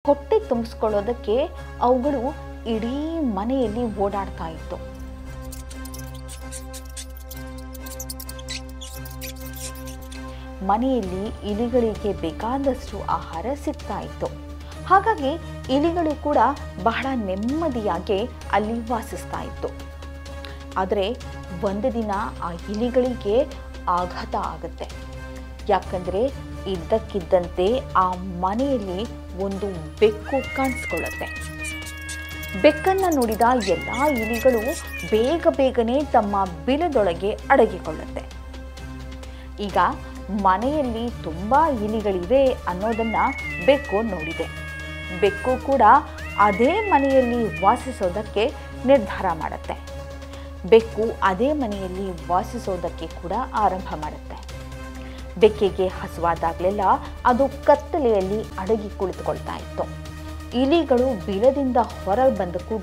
ಹೊಟ್ಟೆ ತುಂಬಿಸ್ಕೊಳ್ಳೋದಕ್ಕೆ ಅವುಗಳು ಇಡೀ ಮನೆಯಲ್ಲಿ ಓಡಾಡ್ತಾ ಇತ್ತು. ಮನೆಯಲ್ಲಿ ಇಲಿಗಳಿಗೆ ಬೇಕಾದಷ್ಟು ಆಹಾರ ಸಿಗ್ತಾ ಇತ್ತು. ಹಾಗಾಗಿ ಇಲಿಗಳು ಕೂಡ ಬಹಳ ನೆಮ್ಮದಿಯಾಗಿ ಅಲ್ಲಿ ವಾಸಿಸ್ತಾ ಇತ್ತು. ಆದರೆ ಒಂದು ದಿನ ಆ ಇಲಿಗಳಿಗೆ ಆಘಾತ ಆಗುತ್ತೆ. ಯಾಕಂದರೆ ಇದ್ದಕ್ಕಿದ್ದಂತೆ ಆ ಮನೆಯಲ್ಲಿ ಒಂದು ಬೆಕ್ಕು ಕಾಣಿಸ್ಕೊಳ್ಳುತ್ತೆ. ಬೆಕ್ಕನ್ನು ನೋಡಿದ ಎಲ್ಲ ಇಲಿಗಳು ಬೇಗನೆ ತಮ್ಮ ಬಿಲದೊಳಗೆ ಅಡಗಿಕೊಳ್ಳುತ್ತೆ. ಈಗ ಮನೆಯಲ್ಲಿ ತುಂಬ ಇಲಿಗಳಿವೆ ಅನ್ನೋದನ್ನು ಬೆಕ್ಕು ನೋಡಿದೆ. ಬೆಕ್ಕು ಕೂಡ ಅದೇ ಮನೆಯಲ್ಲಿ ವಾಸಿಸೋದಕ್ಕೆ ನಿರ್ಧಾರ ಮಾಡುತ್ತೆ. ಬೆಕ್ಕು ಅದೇ ಮನೆಯಲ್ಲಿ ವಾಸಿಸೋದಕ್ಕೆ ಕೂಡ ಆರಂಭ ಮಾಡುತ್ತೆ. ಬೆಕ್ಕಿಗೆ ಹಸುವಾದಾಗಲೆಲ್ಲ ಅದು ಕತ್ತಲೆಯಲ್ಲಿ ಅಡಗಿ ಕುಳಿತುಕೊಳ್ತಾ ಇತ್ತು. ಇಲಿಗಳು ಬಿಲದಿಂದ ಹೊರಗೆ ಬಂದ